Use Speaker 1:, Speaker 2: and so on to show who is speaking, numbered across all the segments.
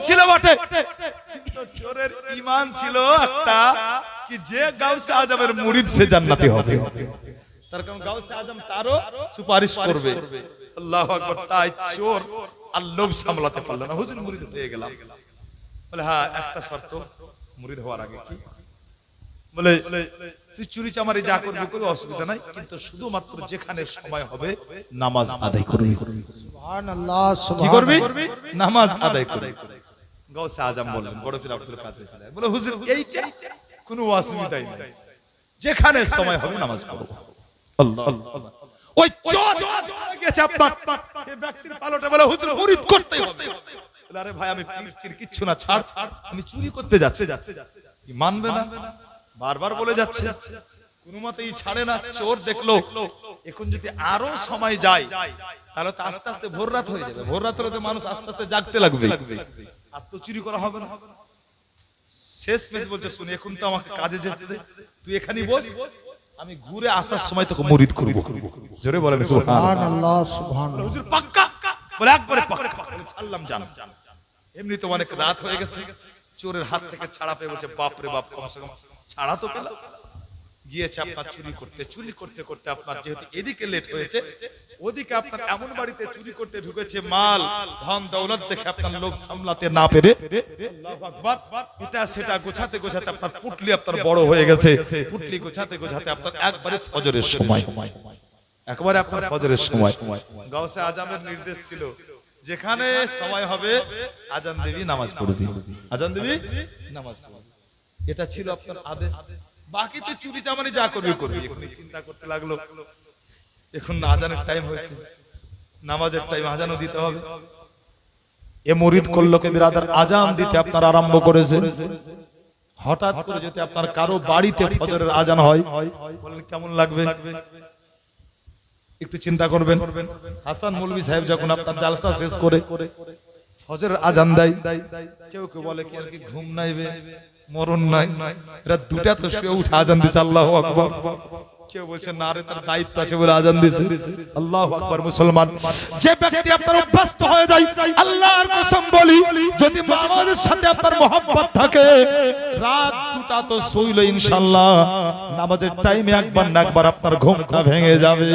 Speaker 1: ছিল বটে, কিন্তু চোরের ঈমান ছিল একটা, কি যে গাউসে আজমের মুরিদ সে জান্নাতি হবে। তার কারণ গাউসে আজম তারও সুপারিশ করবে। আল্লাহু আকবার। তাই চোর আর লোভ সামলাতে পারল না, হুজুর মুরিদ হয়ে গেলাম। বলে হ্যাঁ, একটা শর্ত, মুরিদ হওয়ার আগে কি? বলে তুই চুরি চামারি যা করবি কোনো অসুবিধা নাই, কিন্তু শুধুমাত্র যেখানে সময় হবে নামাজ আদায় করবি।
Speaker 2: সুবহানাল্লাহ।
Speaker 1: কি করবি? নামাজ আদায় করবি। গাউসে আজম বললেন, বড় পীর আব্দুল কাদের জিলানী বলে হুজুর এইটা কোনো অসুবিধাই নাই, যেখানে সময় হবে নামাজ পড়ব। আল্লাহ। ওই চোর গেছে আপনার এই ব্যক্তির পালটে বলে হুজুর মুরিদ করতেই হবে। বলে আরে ভাই, আমি পীর টির কিচ্ছু না, ছাড়, আমি চুরি করতে যাচ্ছি। কি মানবে না? বারবার বলে যাচ্ছে, কোনো মতেই ছাড়ে না। চোর দেখলো এখন যদি আরো সময় যায় তাহলে তো আস্তে আস্তে ভোর রাত হয়ে যাবে। ভোর রাত হলে তো মানুষ আস্তে আস্তে জাগতে লাগবে, আর তো চুরি করা হবে না। শেষ মেশ বলছে, শুনি এখন তো আমাকে কাজে যেতে দে, তুই এখানেই বস, আমি ঘুরে আসার সময় তোকে মুরিদ করব। জোরে বলেন
Speaker 2: সুবহানাল্লাহ। সুবহানাল্লাহ।
Speaker 1: হুজুর পাক্কা? বলে একবারে পাক্কা। ছাড়লাম, জান। এমনি তো অনেক রাত হয়ে গেছে। চোরের হাত থেকে ছাড়া পেয়ে বলছে বাপ রে বাপ, কমসে কম ছাড়া তো পেলাম। গিয়েছে আপনার চুরি করতে, চুরি করতে করতে আপনার যেহেতু এদিকে লেট হয়েছে, ওদিকে আপনার এমন বাড়িতে চুরি করতে ঢুকেছে, মাল ধন দৌলত দেখে আপনার লোভ সামলাতে না পেরে আল্লাহু আকবার, এটা সেটা গোছাতে গোছাতে আপনার পুটলি আপনার বড় হয়ে গেছে। পুটলি গোছাতে গোছাতে আপনার একবারে ফজরের সময়, একবারে আপনার ফজরের সময়। গাউসে আজমের নির্দেশ ছিল, যেখানে সময় হবে আজান দিবি, নামাজ পড়বি, আজান দিবি, নামাজ পড়বি। এটা ছিল আপনার আদেশ। বাকি তো চুরি চামারি যা করবি করবি। এখন চিন্তা করতে লাগলো, এখন আজানের টাইম হয়েছে, নামাজের টাইম, আজানও দিতে হবে। এ মুরিদ করলো কে বিরাদার, আজান দিতে আপনার আরম্ভ করেছে। হঠাৎ করে যদি আপনার কারো বাড়িতে ফজরের আজান হয়, বলেন কেমন লাগবে? একটু চিন্তা করবেন। হাসান মৌলভী সাহেব যখন আপনার জালসা শেষ করে ফজরের আজান দেয়, কেউ কেউ বলে কি আর কি ঘুম নাইবে, মরণ নাই, এরা দুটা তো শুয়ে উঠে আজান দিছে, আল্লাহু আকবার। কেউ বলছে না রে, তার দায়িত্ব আছে বলে আজান দিছে, আল্লাহু আকবার। মুসলমান যে ব্যক্তি আপনার অভ্যস্ত হয়ে যায়, আল্লাহর কসম বলি, যদি নামাজের সাথে আপনার মহব্বত থাকে, রাত দুটা তো শুইলো ইনশাআল্লাহ, নামাজের টাইমে একবার না একবার আপনার ঘুমটা ভেঙে যাবে।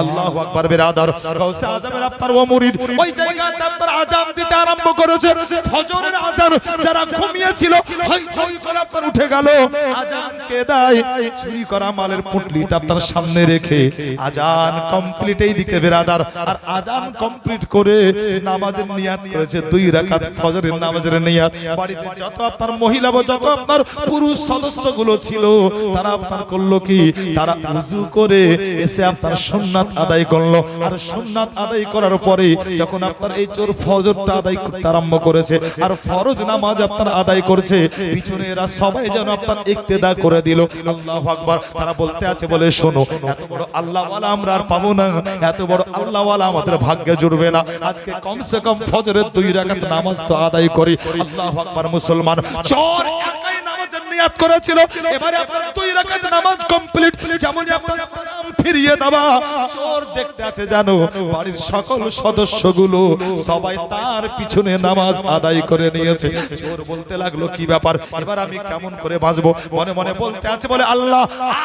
Speaker 1: আল্লাহু আকবার। বিরাদার, গাউসে আজমের আপনার ও মুরিদ ওই জায়গাতে আপনার আজান দিতে আরম্ভ করেছে। ফজরের আজান যারা ঘুমিয়েছিল হই হই করে আপনার উঠে গেল, আজান কে দেয়? চুরি করা মালের পুটলিটা আপনার সামনে রেখে আজান কমপ্লিট এই দিকে বিরাদার। আর আজান কমপ্লিট করে নামাজের নিয়াত করেছে 2 রাকাত ফজরের নামাজের নিয়াত। বাড়িতে যত আপনার মহিলা বা যত আপনার পুরুষ সদস্যগুলো ছিল, তারা আপনার করলো কি, তারা ওযু করে এসে আপনার সুন্নাত আদায় করলো। আর সুন্নাত আদায় করার পরে যখন আপনার এই চোর ফজরটা আদায় করতে আরম্ভ করেছে আর ফরজ নামাজ আপনার আদায় করছে, পিছনে এরা সবাই যেন আপনার ইক্তেদা করে দিল। আল্লাহু আকবার। তারা বলতে আছে, বলে শোনো, এত বড় আল্লাহওয়ালা আমরা আর পাবো না, এত বড় আল্লাহওয়ালা আমাদের ভাগ্যে জুড়বে না, আজকে কমসে কম ফজরের 2 রাকাত নামাজ তো আদায় করি। আল্লাহু আকবার। মুসলমান চোর একাই নামাজের নিয়াত করেছিল, এবারে আপনার 2 রাকাত নামাজ কমপ্লিট, যেমনই আপনার সালাম ফিরিয়ে দেওয়া, চোর দেখতে আছে জানো বাড়ির সকল সদস্যগুলো সবাই তার পিছনে নামাজ আদায় করে নিয়েছে। চোর বলতে লাগলো কি ব্যাপার, এবার আমি কেমন করে বাঁচবো? মনে মনে বলতে আছে, বলে আল্লাহ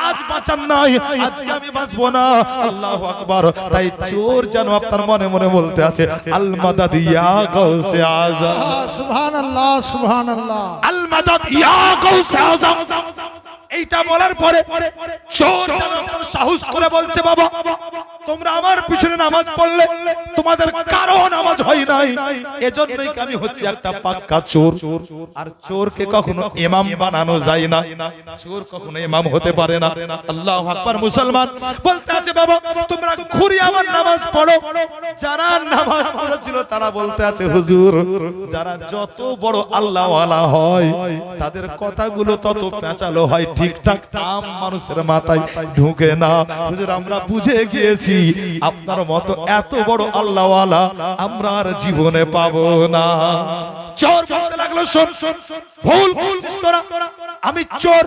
Speaker 1: আজ বাঁচান নাই, আজকে আমি বাঁচবো না। আল্লাহু আকবার। তাই চোর যেন আপনার মনে মনে বলতে আছে, আল মাদাদ ইয়া গাউসে আজম,
Speaker 2: সুবহানাল্লাহ। সুবহানাল্লাহ।
Speaker 1: আল মাদাদ ইয়া গাউসে আজম। এইটা বলার পরে চোর যেন আপনার সাহস করে বলছে, বাবা তোমরা আমার পিছনে নামাজ পড়লে তোমাদের কারো নামাজ হয় নাই, এজন্যই আমি হচ্ছে একটা পাক্কা চোর। আর চোরকে কখনো ইমাম বানানো যায় না, চোর কখনো ইমাম হতে পারে না। আল্লাহু আকবার। মুসলমান বলতে আছে, বাবা তোমরা ঘুরে আমার নামাজ পড়ো। যারা নামাজ পড়েছিল তারা বলতে আছে, হুজুর যারা যত বড় আল্লাহওয়ালা হয় তাদের কথাগুলো তত পেঁচালো হয়, ঠিকঠাক আম মানুষের মাথায় ঢুকে না। হুজুর আমরা বুঝে গিয়েছি আপনার মতো এত বড় আল্লাহওয়ালা আমরা আর জীবনে পাবো না। চোর বলতে লাগলো, শোন ভুল করছিস তোরা, আমি চোর।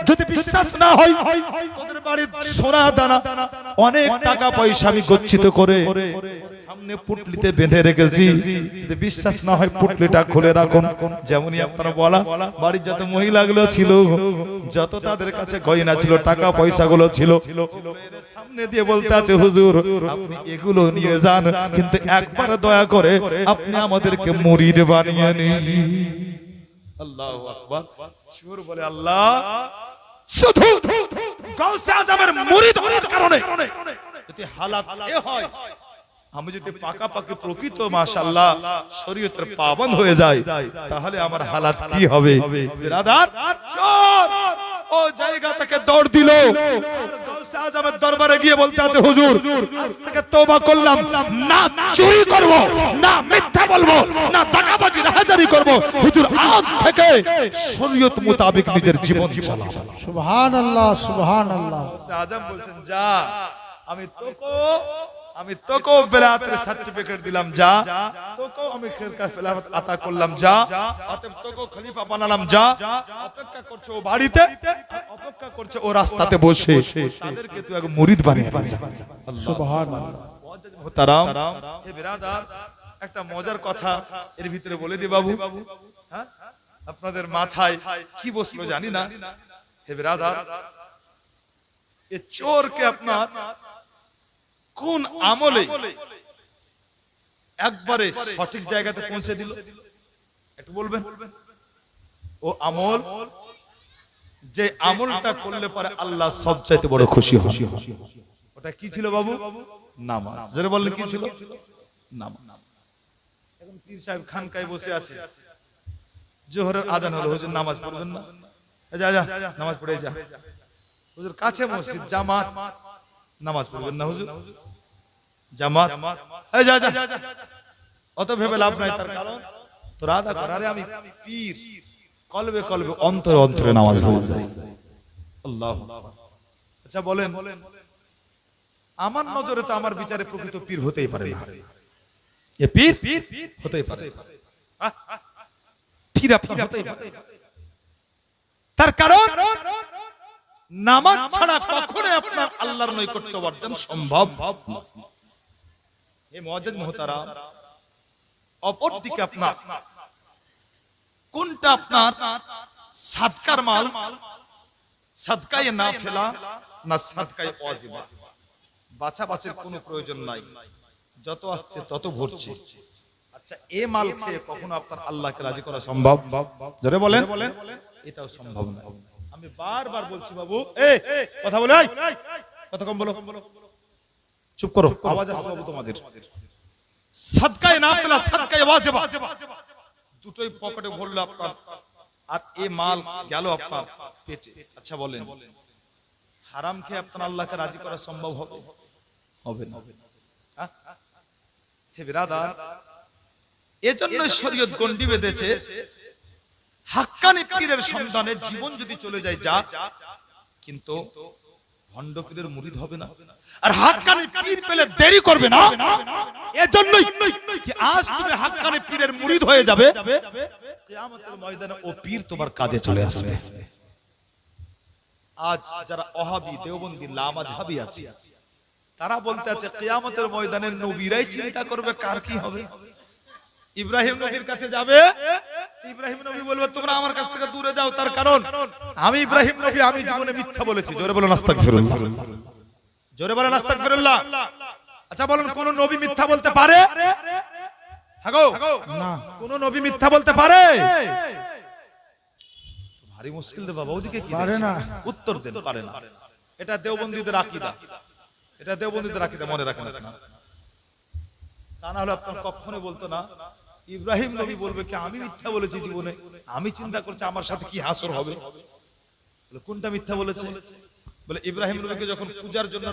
Speaker 1: যদি বিশ্বাস না হয় তোদের বাড়ির সোনা দানা অনেক টাকা পয়সা আমি গচ্ছিত করে সামনে পুটলিতে বেঁধে রেখেছি, যদি বিশ্বাস না হয় পুটলিটা খুলে রাখুন। যেমনই আপনারা বলা, বাড়ির যত মহিলাগুলো ছিল, যত তাদের কাছে গয়না ছিল, টাকা পয়সা গুলো ছিল, সামনে দিয়ে বলতে আছে, হুজুর আপনি এগুলো নিয়ে যান, কিন্তু একবার দয়া করে আপনি আমাদেরকে মুরিদ বানিয়ে নিন। আল্লাহু আকবার। সুর বলে আল্লাহ, শুধু গাউসে আজমের মুরিদ হওয়ার কারণে যদি হালাত এ হয়, আমি যদি পাকাপাকি প্রকৃত মাশাআল্লাহ শরীয়তের পাবন্দ হয়ে যায়, তাহলে আমার হালাত কি হবে? বিরাদার, চোর ও জায়গা থেকে দৌড় দিল, আর গাউসে আজমের দরবারে গিয়ে বলতে আছে, হুজুর আজ থেকে তওবা করলাম, না চুরি করব, না মিথ্যা বলবো, না টাকাবাজি রাহাজারি করব, হুজুর আজ থেকে শরীয়ত মোতাবেক নিজের জীবন চালাবো।
Speaker 2: সুবহানাল্লাহ সুবহানাল্লাহ।
Speaker 1: গাউসে আজম বলছেন, যা আমি তোকে বেলায়েতের সার্টিফিকেট দিলাম, যা তোকে আমি খেরকা খেলাফত আতা করলাম, যা অতএব তোকে খলিফা বানালাম, যা অপেক্ষা করছে ও বাড়িতে, অপেক্ষা করছে ও রাস্তাতে বসে, তাদেরকে তুই এক মুরিদ বানিয়ে দিস।
Speaker 2: সুবহানাল্লাহ।
Speaker 1: মুহতারাম এ বিরাদার, একটা মজার কথা এর ভিতরে বলে দি বাবু, হ্যাঁ আপনাদের মাথায় কি বসলো জানি না। হে বিরাদার, এ চোরকে আপনার কোন আমলে একবারে সঠিক জায়গাতে পৌঁছে দিল, একটু বলবেন? ও আমল, যে আমলটা করলে পরে আল্লাহ সবচাইতে বড় খুশি হন, ওটা কি ছিল বাবু? নামাজ। যারা বললেন কি ছিল? নামাজ। এখন পীর সাহেব খানকায় বসে আছে, জোহরের আজান হলো, হুজুর নামাজ পড়বেন না? যা যা নামাজ পড়ে যা। হুজুর কাছে মসজিদ, জামাত, নামাজ পড়বেন না হুজুর? জামাত, এই যা যা। অত ভেবে লাভ নাই, তার কারণ তোর আদা কর। আরে আমি পীর, কলবে কলবে অন্তরে অন্তরে নামাজ পড়ে যাই। আল্লাহু আকবার। আচ্ছা বলেন, আমার নজরে তো আমার বিচারে প্রকৃত পীর হতেই পারে না। এ পীর হতেই পারে, পীর আপনার হতেই পারে। তার কারণ নামাজ ছাড়া কখনো আপনার আল্লাহর নৈকট্য অর্জন সম্ভব না। এই মুআজ্জিজ মুহতারাম, অপরদিকে আপনার কোনটা আপনার সাদকার মাল, সাদকায়ে নাফিলা না সাদকায়ে ওয়াজিবা, বাছাবাছির কোনো প্রয়োজন নাই, যত আসছে তত ভরছে। আচ্ছা, এ মাল খেয়ে কখনো আপনার আল্লাহকে রাজি করা সম্ভব? জোরে বলেন। এটাও সম্ভব না। আমি বারবার বলছি বাবু, কথা বলে, কথা কম বলো, চুপ করো, আওয়াজ আসছে বাবু তোমাদের। সাদকায়ে নাফিলা, সাদকায়ে ওয়াজিবা দুটোই পকেটে ভরলো আপনার, আর এ মাল গেল আপনার পেটে। আচ্ছা বলেন, হারাম খেয়ে আপনার আল্লাহকে রাজি করা সম্ভব হবে? হবে না। হে বিরাদার, এজন্য শরীয়ত গন্ডি বেঁধেছে, হাক্কানি পীরের সন্ধানে জীবন যদি চলে যায় যা, কিন্তু ভণ্ড পীরের মুরিদ হবে না। আর হাক্কানি পীর পেলে দেরি করবে না। এজন্যই কি আজ তুমি হাক্কানি পীরের মুরিদ হয়ে যাবে, কিয়ামতের ময়দানে ও পীর তোমার কাজে চলে আসবে। আজ যারা ওহাবী, দেওবন্দি, লামাযহাবী আছে, তারা বলতে আছে কিয়ামতের ময়দানে নবীরাই চিন্তা করবে কার কি হবে। ইব্রাহিম নবীর কাছে যাবে, ইব্রাহিম নবী বলবে তোমরা আমার কাছ থেকে দূরে যাও, তার কারণ আমি ইব্রাহিম নবী, আমি জীবনে মিথ্যা বলেছি। জোরে বলেন আস্তাগফিরুল্লাহ, জোরে বলেন আস্তাগফিরুল্লাহ। আচ্ছা বলেন, কোন নবী মিথ্যা বলতে পারে? হ্যাঁ গো,
Speaker 2: না।
Speaker 1: কোন নবী মিথ্যা বলতে পারে? ভারী মুশকিল রে বাবা, ওদিকে কি
Speaker 2: পারে না।
Speaker 1: উত্তর দেন, পারে না। এটা দেওবন্দীদের আকীদা, এটা দেওবন্দীদের আকীদা, মনে রাখেন আপনারা। তা না হলে আপনার কখনো বলতো না ইব্রাহিম নবী বলবে কি আমি মিথ্যা বলেছি জীবনে, আমি চিন্তা করছি আমার সাথে কি হাসর হবে। কোনটা মিথ্যা বলেছে? বলে ইব্রাহিম নবীকে যখন পূজার জন্য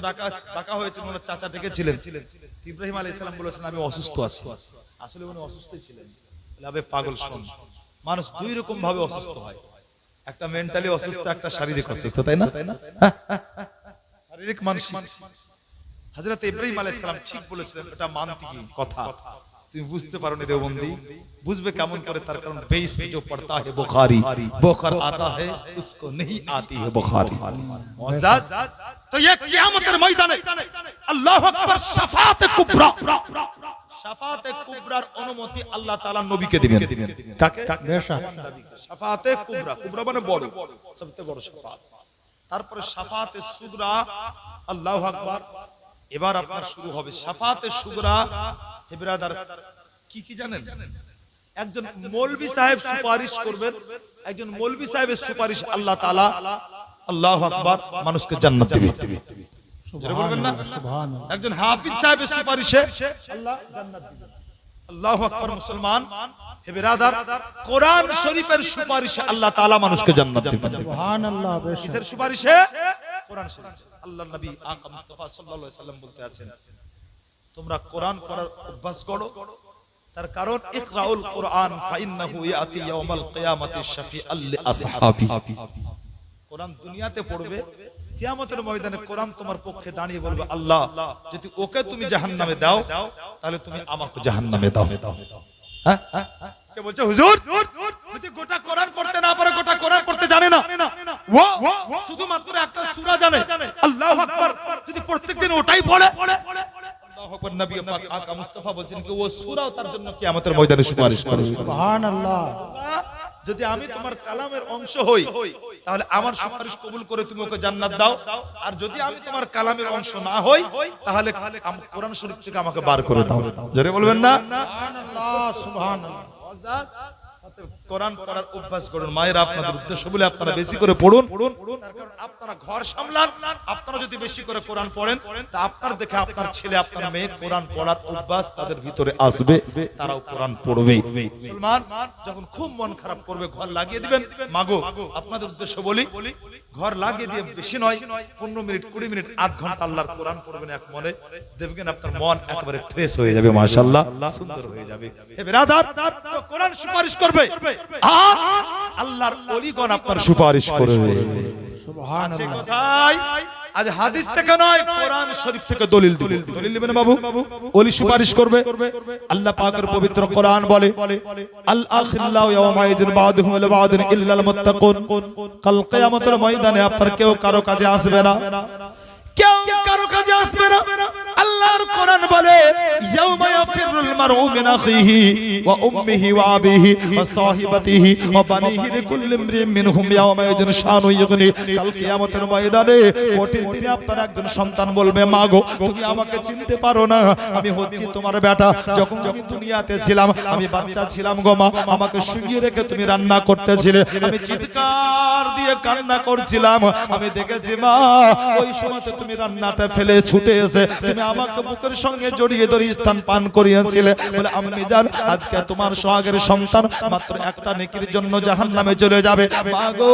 Speaker 1: ডাকা হয়েছিল, ওনার চাচা ডেকেছিলেন, ইব্রাহিম আলাইহিস সালাম বলেছেন আমি অসুস্থ আছি। আসলে উনি অসুস্থই ছিলেন। বলে আবে পাগল শোন, মানুষ দুই রকম ভাবে অসুস্থ হয়, একটা মেন্টালি অসুস্থ, একটা শারীরিক অসুস্থ, তাই না? শারীরিক মানসিক। হযরত ইব্রাহিম আলাইহিস সালাম ঠিক বলেছিলেন, এটা মানতিকি কথা। তুমি বুঝতে পারোনি দেওবন্দি, বুঝবে কেমন করে? তার কারণ বেইস जो पढ़ता है बुखारी बोखर आता है उसको नहीं आती है बुखारी। मुअज़्ज़ज़, तो ये कियामतेर ময়দানে আল্লাহু আকবার, শাফাআতে কুবরা, শাফাতে কুবরার অনুমতি আল্লাহ তাআলা নবীকে দিবেন। কাকে?
Speaker 2: বেশক।
Speaker 1: শাফাতে কুবরা, কুবরা মানে বড়, সবচেয়ে বড় শাফাত। তারপরে শাফাতে সুগরা, আল্লাহু আকবার। এবার আপনার শুরু হবে শাফাতে সুগরা। হে ব্রাদার, কি কি জানেন? একজন মৌলভী সাহেব সুপারিশ করবেন, একজন মৌলভী সাহেবের সুপারিশ আল্লাহ তাআলা, আল্লাহু আকবার, মানুষকে জান্নাত দিবে। যারা বলবেন না,
Speaker 2: সুবহানাল্লাহ।
Speaker 1: একজন হাফিজ সাহেবের সুপারিশে আল্লাহ জান্নাত দিবে। আল্লাহু আকবার। মুসলমান, হে ব্রাদার, কোরআন শরীফের সুপারিশে আল্লাহ তাআলা মানুষকে জান্নাত দিবেন।
Speaker 2: সুবহানাল্লাহ। বেশক।
Speaker 1: কিসের সুপারিশে? কোরআন শরীফ। আল্লাহর নবী আকা মুস্তাফা সাল্লাল্লাহু আলাইহি সাল্লাম বলতে আছেন, তোমরা কোরআন পড়ার অভ্যাস করো। তার কারণ ইকরাউল কোরআন ফাইন্নাহু ইয়াতি ইয়াউমাল কিয়ামাতি শাফিআল লিআসহাবি। কোরআন দুনিয়াতে পড়বে, কিয়ামতের ময়দানে কোরআন তোমার পক্ষে দাঁড়িয়ে বলবে, আল্লাহ যদি ওকে তুমি জাহান্নামে দাও তাহলে তুমি আমাকে জাহান্নামে দাও। হ্যাঁ, কে বলছে হুজুর যদি গোটা কোরআন পড়তে না পারে, গোটা কোরআন পড়তে জানে না, ও শুধুমাত্র একটা সূরা জানে, আল্লাহু আকবার, যদি প্রত্যেকদিন ওটাই পড়ে, আল্লাহু আকবার, নবী পাক আকা মুস্তাফা বলছেন কি ও সূরাও তার জন্য কিয়ামতের ময়দানে সুপারিশ করবে।
Speaker 2: সুবহানাল্লাহ।
Speaker 1: যদি আমি তোমার কালামের অংশ হই তাহলে আমার সুপারিশ কবুল করে তুমি ওকে জান্নাত দাও, আর যদি আমি তোমার কালামের অংশ না হই তাহলে কোরআন শরীফ থেকে আমাকে বার করে দাও। জোরে বলবেন না?
Speaker 2: সুবহানাল্লাহ। সুবহানাল্লাহ।
Speaker 1: কোরআন পড়ার অভ্যাস করুন। মায়েরা আপনাদের উদ্দেশ্য বলে আপনারা বেশি করে পড়ুন, তার কারণ আপনারা ঘর সামলান। আপনারা যদি বেশি করে কোরআন পড়েন তা আপনার দেখে আপনার ছেলে আপনার মেয়ে কোরআন পড়ার অভ্যাস তাদের ভিতরে আসবে, তারাও কোরআন পড়বে। মুসলমান যখন খুব মন খারাপ করবে ঘর লাগিয়ে দিবেন। মাগো, আপনাদের উদ্দেশ্য বলি, ঘর লাগিয়ে দিয়ে বেশি নয় 15 মিনিট 20 মিনিট আধ ঘন্টা আল্লাহর কোরআন পড়বেন এক মনে, দেখবেন আপনার মন একেবারে ফ্রেশ হয়ে যাবে, মাশাআল্লাহ, সুন্দর হয়ে যাবে। হে ব্রাদার, তো কোরআন সুপারিশ করবে আর আল্লাহর ওলিগণ আপনার সুপারিশ করবে। আছে কোথায়? আজ হাদিস থেকে নয়, কোরআন শরীফ থেকে দলিল দিবেন। দলিল দিবেন বাবু, ওলি সুপারিশ করবে। আল্লাহ পাকের পবিত্র কোরআন বলে, আল আখিল্লাহু ইয়াওমা ইযিন বা'দুহুম লা বা'দুন ইল্লাল মুত্তাকুন। কাল কিয়ামতের ময়দানে আপনার কেউ কারো কাজে আসবে না, কেউ কারো কাজে আসবে না। আল্লাহর কোরআন বলে, ইয়াউমা ইয়াফিরুল মারউ মিন আখিহি ওয়া উম্মিহি ওয়া আবিহি ওয়া সাহিবাতিহি ওয়া বানিহি লিকুল্লি ইমরিইন মিনহুম ইয়াউমা ইযিন শানু ইগনি। কাল কিয়ামতের ময়দানে কঠিন দিনে আপনার একজন সন্তান বলবে, মা গো তুমি আমাকে চিনতে পারো না, আমি হচ্ছি তোমার বেটা। যখন আমি দুনিয়াতে ছিলাম আমি বাচ্চা ছিলাম গো মা, আমাকে শুইয়ে রেখে তুমি রান্না করতেছিলে, আমি চিৎকার দিয়ে কান্না করছিলাম, আমি দেখেছি মা ওই সময় তুমি রান্নাটা ফেলে ছুটে এসে তুমি আমাকে বুকের সঙ্গে জড়িয়ে ধরে স্থান পান করিয়েছিলে। বলে আম্মি জান, আজকে তোমার সোহাগের সন্তান মাত্র একটা নেকির জন্য জাহান্নামে চলে যাবে। মা গো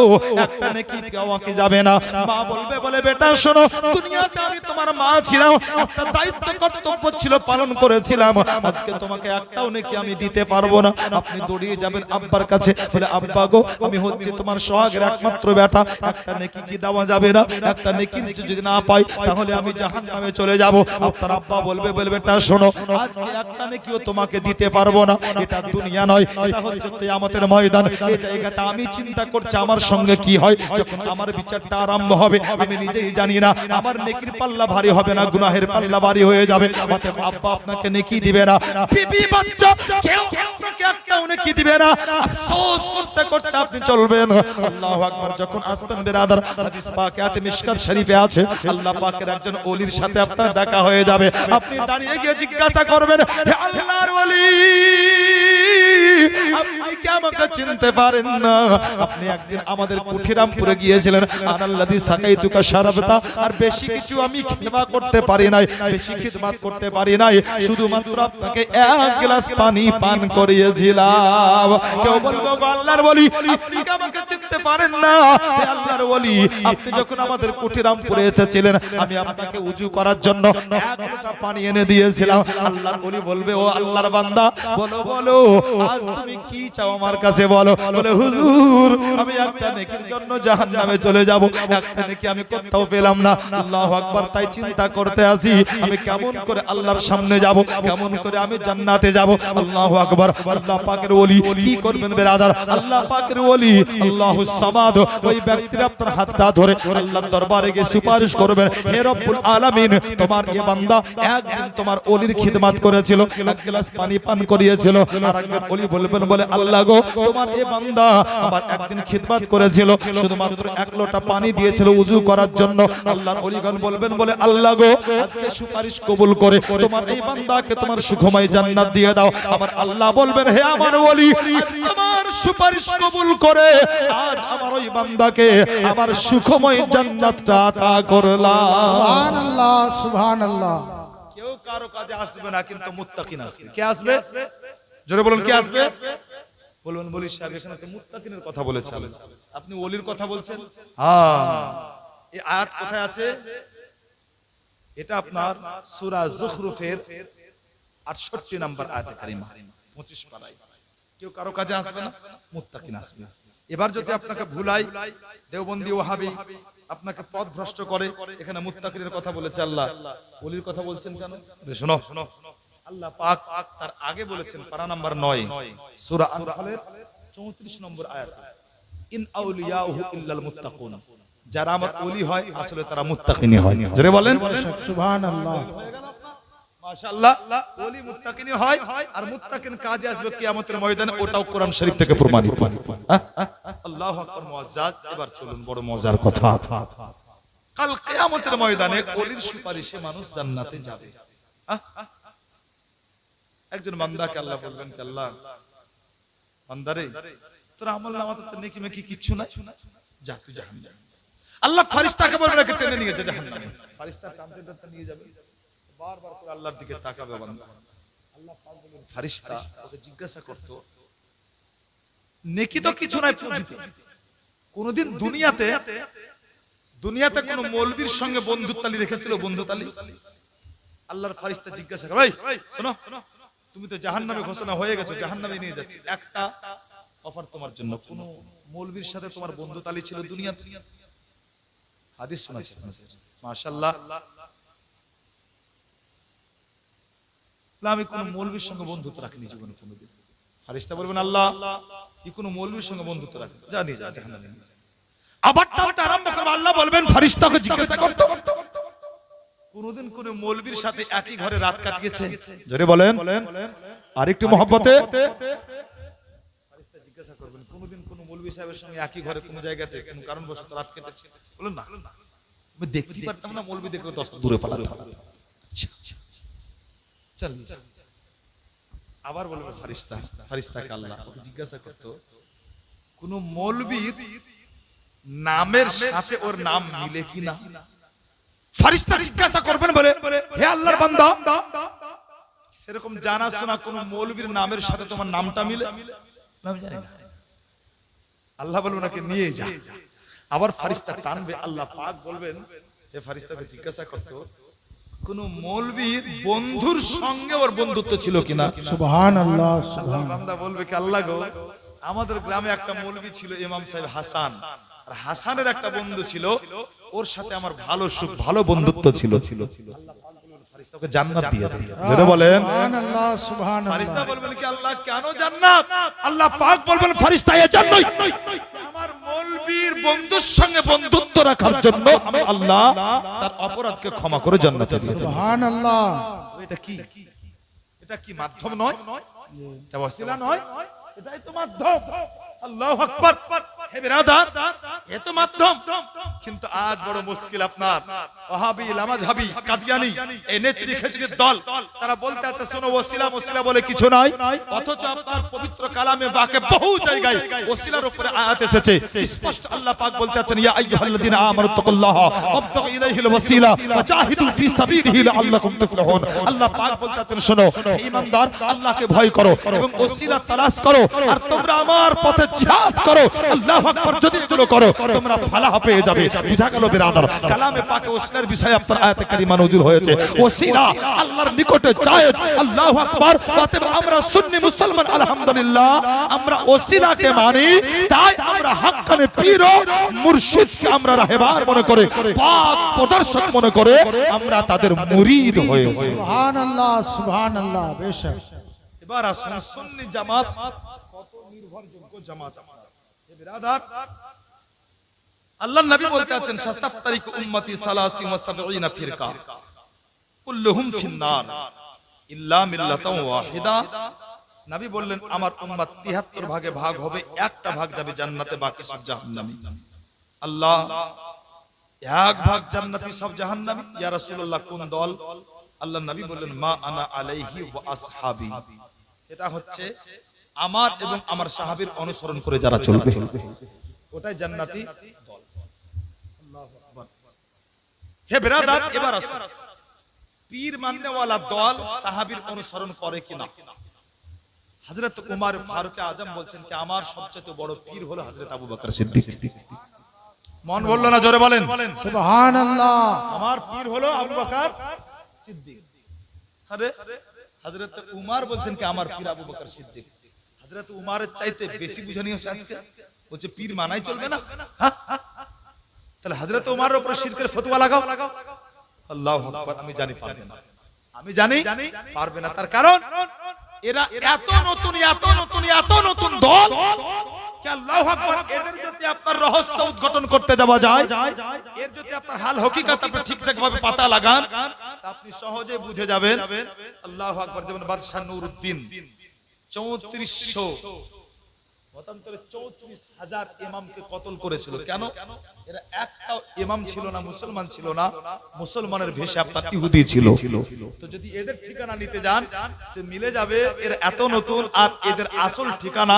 Speaker 1: একটা নেকি পাওয়া কি যাবে না? মা বলবে, বলে বেটা শোনো, দুনিয়াতে আমি তোমার মা ছিলাম, একটা দায়িত্ব কর্তব্য ছিল পালন করেছিলাম, আজকে তোমাকে একটাও নেকি আমি দিতে পারবো না। আপনি দৌড়িয়ে যাবেন আব্বার কাছে, বলে আব্বা গো আমি হচ্ছে তোমার সোহাগের একমাত্র বেটা, একটা নেকি কি দেওয়া যাবে না? একটা নেকির যদি না পাই তাহলে আমি জাহান্নামে চলে যাব। আপনার আব্বা বলবে, বলবে বেটা শোনো, আজকে একটা নেকিও তোমাকে দিতে পারবো না। এটা দুনিয়া নয়, এটা হচ্ছে কিয়ামতের ময়দান। এই জায়গাতে আমি চিন্তা করছি আমার সঙ্গে কি হয় যখন আমার বিচারটা আরম্ভ হবে। আমি নিজেই জানি না, আমার নেকির পাল্লা ভারী হবে না গুনাহের পাল্লা ভারী হয়ে যাবে। অতএব আব্বা আপনাকে নেকি দিবে না, বিবি বাচ্চা কেউ আপনাকে একটাও নেকি দিবে না। আফসোস করতে করতে আপনি চলবেন। আল্লাহু আকবার। যখন আসবেন বেরাদার, হাদিস পাকে আছে, মিশকাত শরীফে আছে, আল্লাহ পাকের একজন ওলির সাথে আপনার দেখা হয়ে যাবে। আপনি দাঁড়িয়ে গিয়ে জিজ্ঞাসা করবেন, হে আল্লাহর ওলি, আপনি কি আমাকে চিনতে পারেন না? আপনি একদিন আমাদের কুঠিরামপুরে গিয়েছিলেন, আনাল্লাযী সাকাইতুকা শারাবতা। আর বেশি কিছু আমি সেবা করতে পারি নাই, বেশি খিদমত করতে পারি নাই, শুধুমাত্র আপনাকে এক গ্লাস পানি পান করিয়েছিলাম। কেউ বলবো, গো আল্লাহর ওলি, আপনি কি আমাকে চিনতে পারেন না? হে আল্লাহর ওলি, আপনি যখন আমাদের কুঠিরামপুরে এসেছিলেন আমি আপনাকে উজু করার জন্য এক লোটা পানি এনে দিয়েছিলাম। আল্লাহর ওলি বলবে, ও আল্লাহর বান্দা, বলো বলো আজ তুমি কি চাও আমার কাছে বলো। বলে হুজুর আমি একটা নেকির জন্য জাহান্নামে চলে যাব, একটা নেকি আমি কোথাও পেলাম না। আল্লাহু আকবার। তাই চিন্তা করতে আসি আমি কেমন করে আল্লাহর সামনে যাব, কেমন করে আমি জান্নাতে যাব। আল্লাহু আকবার। আল্লাহ পাকের ওলি কি করবেন বেরাদার? আল্লাহ পাকের ওলি আল্লাহুস সামাদ, ওই ব্যক্তির আপনার হাতটা ধরে আল্লাহর দরবারে গিয়ে সুপারিশ করবেন, হে রব্বুল আলামিন তোমার এই বান্দা একদিন তোমার ওলির খিদমত করেছিল, এক গ্লাস পানি পান করিয়েছিল, আর একজন ওলি বলবেন বলে আল্লাহ গো তোমার এই বান্দা আমার একদিন খিদমত করেছিল, শুধুমাত্র এক লোটা পানি দিয়েছিল ওযু করার জন্য। আল্লাহর ওলিগণ বলবেন বলে আল্লাহ গো আজকে সুপারিশ কবুল করে তোমার এই বান্দাকে তোমার সুখময় জান্নাত দিয়ে দাও। আমার আল্লাহ বলবেন হে আমার ওলি আজ তোমার সুপারিশ কবুল করে আজ আমার ওই বান্দাকে আমার সুখময় জান্নাতটা আতা করলাম।
Speaker 2: সুবহানাল্লাহ সুবহানাল্লাহ।
Speaker 1: কেউ কারো কাজে আসবে না, কিন্তু মুত্তাকিন আসবে। কে আসবে? জোরে বলুন কে আসবে? বলুন বলি সাহেব এখানে তো মুত্তাকিনের কথা বলেছেন, আপনি ওলির কথা বলছেন। হ্যাঁ, এই আয়াত কোথায় আছে? এটা আপনার সূরা যুখরুফের 68 নম্বর আয়াতে কারিমা 25 পারায়। কেউ কারো কাজে আসবে না, মুত্তাকিন আসবে। এবার যদি আপনাকে ভুলাই দেওবন্দি ওয়াহাবি আপনাকে পথ ভ্রষ্ট করে, এখানে মুত্তাকিনের কথা বলেছে আল্লাহ, ওলির কথা বলছেন কেন? শোনো, আল্লাহ পাক তার আগে বলেছেন পারা নাম্বার 9 সূরা আনফালের 34 নম্বর আয়াত, ইন আউলিয়াহু ইল্লাল মুত্তাকুন, যারা আমার ওলি হয় আসলে তারা মুত্তাকিনই হয়। জোরে বলেন
Speaker 2: সুবহানাল্লাহ।
Speaker 1: মাশাআল্লাহ, ওলি মুত্তাকিনই হয়, আর মুত্তাকিন কাজে আসবে কিয়ামতের ময়দানে, ওটাও কোরআন শরীফ থেকে প্রমাণিত। আল্লাহু আকবার মুআজ্জাজ। এবার চলুন বড় মজার কথা, কাল কিয়ামতের ময়দানে ওলির সুপারিশে মানুষ জান্নাতে যাবে। একজন বান্দাকে আল্লাহ বলবেন কি আল্লাহ বান্দারে তোর আমল নামাতে তো নেকি মেকি কিচ্ছু নাই, যা তুই জাহান্নামে। আল্লাহ ফেরেশতাকে বলবেন একে টেনে নিয়ে যা জাহান্নামে। ফেরেশতা টানতে টানতে নিয়ে যাবে, বারবার করে আল্লাহর দিকে তাকাবে বান্দা। আল্লাহ পাক বলেন ফেরেশতা ওকে জিজ্ঞাসা করত নেকি তো কিছু নাই পুঁজিতে। কোনদিন দুনিয়াতে কোন মৌলবীর সঙ্গে বন্ধুত্বালি রেখেছিল? বন্ধুতালি? আল্লাহর ফেরেশতা জিজ্ঞাসা করে এই শোনো তুমি তো জাহান্নামে ঘোষণা হয়ে গেছো, জাহান্নামে নিয়ে যাচ্ছি, একটা অফার তোমার জন্য, কোন মৌলবীর সাথে তোমার বন্ধুতালি ছিল দুনিয়াতে? হাদিস শোনাচ্ছি আপনাদের, মাশাআল্লাহ। আমি কোন মৌলবীর সঙ্গে বন্ধুত্ব রাখিনি জীবনে কোনদিন। ফেরেশতা বলবেন আল্লাহ কি কোন মৌলবীর সঙ্গে বন্ধুত্ব রাখি, জানি যা জাহান্নামে নিয়ে যা। আবার টানতে আরম্ভ করবে, আল্লাহ বলবেন ফেরেশতাকে জিজ্ঞাসা করতে কোনদিন কোন মৌলবীর সাথে একই ঘরে রাত কাটিয়েছে? জোরে বলেন আরেকটু মহব্বতে। ফেরেশতা জিজ্ঞাসা করবেন কোনদিন কোন মৌলবী সাহেবের সঙ্গে একই ঘরে কোন জায়গাতে কোন কারণবশত রাত কেটেছে? বলেন না, আমি দেখতে পারতাম না, মৌলবী দেখলে 10 দূরে পালাতাম। আচ্ছা চল, আবার বলবে ফেরেশতাকে আল্লাহ ওকে জিজ্ঞাসা করত কোন মৌলবীর নামের সাথে ওর নাম মিলে কিনা? ফেরেশতা জিজ্ঞাসা করবেন বলে হে আল্লাহর বান্দা সেরকম জানা শোনা কোন মৌলবীর নামের সাথে তোমার নামটা মিলে? আমি জানি না। আল্লাহ বলবেন ওকে নিয়ে যা। আবার ফেরেশতা টানবে, আল্লাহ পাক বলবেন হে ফেরেশতাকে জিজ্ঞাসা করত কোন মৌলবীর বন্ধুর সঙ্গে ওর বন্ধুত্ব ছিল কিনা?
Speaker 2: সুবহানাল্লাহ
Speaker 1: আল্লাহর
Speaker 2: সুবহানাল্লাহ।
Speaker 1: বান্দা বলবে কি আল্লাহ গো আমাদের গ্রামে একটা মৌলবী ছিল ইমাম সাহেব হাসান, আর হাসানের একটা বন্ধু ছিল, ওর সাথে আমার ভালো বন্ধুত্ব ছিল। আল্লাহ পাক বলবেন ফেরেশতাকে জান্নাত দিয়ে দেন। জোরে বলেন
Speaker 2: সুবহানাল্লাহ সুবহানাল্লাহ।
Speaker 1: ফেরেশতা বলবেন কি আল্লাহ কেন জান্নাত? আল্লাহ পাক বলবেন ফেরেশতা এজন্যই আমার মৌলবীর বন্ধুর সঙ্গে বন্ধুত্ব রাখার জন্য আমি আল্লাহ তার অপরাধকে ক্ষমা করে জান্নাতে দিয়ে দেব।
Speaker 2: সুবহানাল্লাহ।
Speaker 1: এটা কি মাধ্যম নয়? এটা ওসিলা নয়? এটাই তো মাধ্যম। আল্লাহু আকবার। হে বিরাদার এ তো মাধ্যম, কিন্তু আজ বড় মুশকিল আপনার ওয়াহাবি লামাযহাবি কাদিয়ানি এই নেচড়ি খেচড়ির দল, তারা বলতে আছে শোনো ওসিলা বলে কিছু নাই, অথচ আপনার পবিত্র কালামে বাকে বহু জায়গায় ওসিলার উপরে আয়াত এসেছে। স্পষ্ট আল্লাহ পাক বলতে আছেন ইয়া আইয়ুহাল্লাযিনা আমানু তাকুল্লাহা ওয়াবতাগু ইলাইহিল ওয়াসিলা ওয়া জাহিদু ফি সাবিলিহি লাআল্লাকুম তুফলিহুন। আল্লাহ পাক বলতে আছেন শোনো হে ঈমানদার আল্লাহকে ভয় করো এবং ওসিলা তালাশ করো, আর তোমরা আমার পথে জিহাদ করো। আল্লাহু আকবার। যদি এগুলো করো তোমরা ফালাহ পেয়ে যাবে। বুঝা গেল বিরাদার? কালামে পাকে ওসিলার বিষয়ে আপনার আয়াতে কারিমা নজুল হয়েছে। ওসিলা আল্লাহর নিকটে জায়েজ। আল্লাহু আকবার। অতএব আমরা সুন্নি মুসলমান আলহামদুলিল্লাহ আমরা ওসিলাকে মানি, তাই আমরা হাক্কানে পীর ও মুর্শিদকে আমরা রাহেবার মনে করে, পথ প্রদর্শক মনে করে আমরা তাদের মুরিদ হয়েছি।
Speaker 2: সুবহানাল্লাহ সুবহানাল্লাহ। বেশক।
Speaker 1: এবার আসুন সুন্নি জামাত কত নির্ভরযোগ্য জামাত আপনার। এ বিরাদার আল্লাহর নবী বলতে আছেন সাস্তাফতারিকু উম্মতি 73 ফিরকা কুল্লুহুম ফিন্নার ইল্লা মিল্লাতান ওয়াহিদা। নবী বললেন আমার উম্মত 73 ভাগে ভাগ হবে, একটা ভাগ যাবে জান্নাতে, বাকি সব জাহান্নামী। আল্লাহ, এক ভাগ জান্নাতি সব জাহান্নামী, ইয়া রাসূলুল্লাহ কোন দল? আল্লাহর নবী বললেন মা আনা আলাইহি ওয়া আসহাবি, সেটা হচ্ছে আমার এবং আমার সাহাবীর অনুসরণ করে যারা চলবে, ওটাই জান্নাতি দল। আল্লাহু আকবার। হে ব্রাদার, এবার আসুন, পীর মাননেওয়ালা দল সাহাবীর অনুসরণ করে কিনা? হযরত উমর ফারুক আজম বলছেন কি আমার সবচেয়ে বড় পীর হলো হযরত আবু বকর সিদ্দিক। মন বলল না, জোরে বলেন
Speaker 2: সুবহানাল্লাহ।
Speaker 1: আমার পীর হলো আবু বকর সিদ্দিক। আরে হযরত উমর বলছেন কি আমার পীর আবু বকর সিদ্দিক। হযরত উমরের চাইতে বেশি বুঝানি হচ্ছে আজকে, বলছে পীর মানাই চলবে না। হ্যাঁ, তাহলে হযরত উমরের উপর শিরকের ফতোয়া লাগাও। আল্লাহু আকবার। আমি জানি পারবে না, আমি জানি পারবে না। তার কারণ এরা এত নতুন এত নতুন এত নতুন দল কি আল্লাহু আকবার। এদের যদি আপনার রহস্য উদ্ঘাটন করতে যাওয়া যায়, এর যদি আপনার হাল হকিকত আপনি ঠিকঠাক ভাবে পাতা লাগান, তা আপনি সহজে বুঝে যাবেন। আল্লাহু আকবার। যেমন বাদশা নুরউদ্দিন 3400 মতান্তরে 34,000 ইমামকে কতল করেছিল। কেন? এরা একটাও ইমাম ছিল না, মুসলমান ছিল না, মুসলমানের ভেষে আপনার ইহুদি ছিল। তো যদি এদের ঠিকানা নিতে যান তো মিলে যাবে এর এত নতুন আর এদের আসল ঠিকানা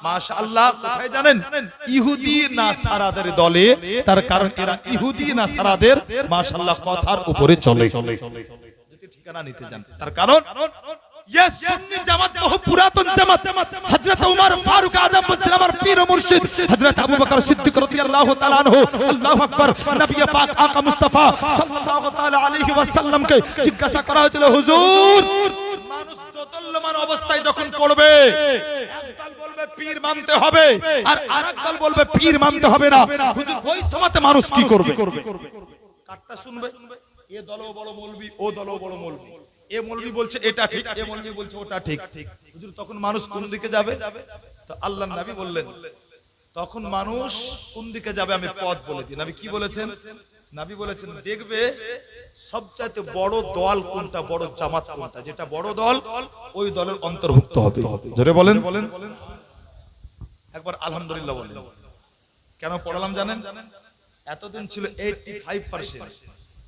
Speaker 1: মাশাআল্লাহ কোথায় জানেন? ইহুদি নাসারাদের দলে। তার কারণ এরা ইহুদি নাসারাদের মাশাআল্লাহ কথার উপরে চলে। যদি ঠিকানা নিতে যান, তার কারণ ये सुन्नी जमात বহু পুরাতন জামাত। হযরত উমর ফারুক আজম বলছেন আমার পীর ও মুর্শিদ হযরত আবু বকর সিদ্দিক রাদিয়াল্লাহু তাআলা আনহু। আল্লাহু আকবার। নবী পাক আকা মুস্তাফা সাল্লাল্লাহু তাআলা আলাইহি ওয়াসাল্লাম কে জিজ্ঞাসা করা হয়েছিল হুজুর মানুষ দোদুল্যমান অবস্থায় যখন পড়বে, একদল বলবে পীর মানতে হবে আর আরেকদল বলবে পীর মানতে হবে না, হুজুর ওই সময়তে মানুষ কি করবে? কাটটা শুনবে, এ দলও বড় মৌলবি, ও দলও বড় মৌলবি, এ মৌলবি বলছে এটা ঠিক, এ মৌলবি বলছে ওটা ঠিক। হুজুর তখন মানুষ কোন দিকে যাবে? তো আল্লাহর নবী বললেন তখন মানুষ কোন দিকে যাবে আমি পথ বলে দিই। নবী কি বলেছেন? নবী বলেছেন দেখবে সবচাইতে বড় দল কোনটা, বড় জামাত কোনটা, যেটা বড় দল ওই দলের অন্তর্ভুক্ত হবে। জোরে বলেন একবার আলহামদুলিল্লাহ বলেন। কেন পড়ালাম জানেন? এতদিন ছিল 85%,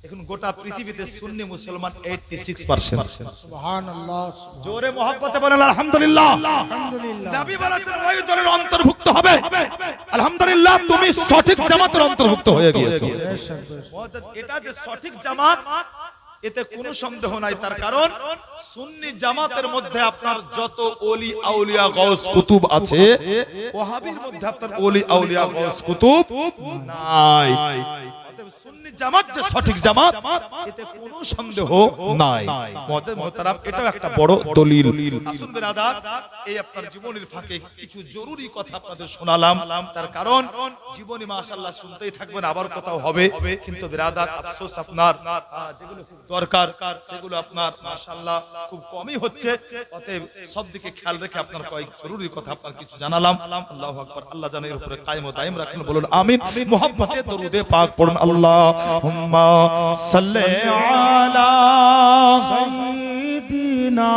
Speaker 1: এখন গোটা পৃথিবীতে সুন্নি মুসলমান 86%।
Speaker 2: সুবহানাল্লাহ।
Speaker 1: জোরে মুহাব্বতে বলেন আলহামদুলিল্লাহ।
Speaker 2: আলহামদুলিল্লাহ।
Speaker 1: নবী বলেছেন ওই দলের অন্তর্ভুক্ত হবে। আলহামদুলিল্লাহ, তুমি সঠিক জামাতের অন্তর্ভুক্ত হয়ে গিয়েছো। এটা যে সঠিক জামাত এতে কোনো সন্দেহ নাই। তার কারণ সুন্নি জামাতের মধ্যে আপনার যত ওলি আউলিয়া গাউস কুতুব আছে, ওয়াহাবির মধ্যে আপনার ওলি আউলিয়া গাউস কুতুব নাই। সুন্নি জামাত যে সঠিক জামাত এতে কোনো সন্দেহ নাই। মুহতারাম, এটাও একটা বড় দলিল। আসুন বিরাদার, এই আপনার জীবনের ফাঁকে কিছু জরুরি কথা আপনাদের শোনালাম। তার কারণ জীবনী মাশাআল্লাহ শুনতেই থাকবেন, আবার কোথাও হবে, কিন্তু বিরাদার আফসোস আপনার যেগুলো খুব দরকার সেগুলো আপনার মাশাআল্লাহ খুব কমই হচ্ছে। অতএব সব দিকে খেয়াল রেখে আপনার কয়েক জরুরি কথা আপনার কিছু জানালাম। আল্লাহু আকবার। আল্লাহ জানে এর উপরে কায়েম ও দায়েম রাখেন। বলুন আমিন। মুহাব্বতে দরুদে পাক পড়ুন। আল্লাহুম্মা সাল্লি আলা
Speaker 2: সাইয়্যিদিনা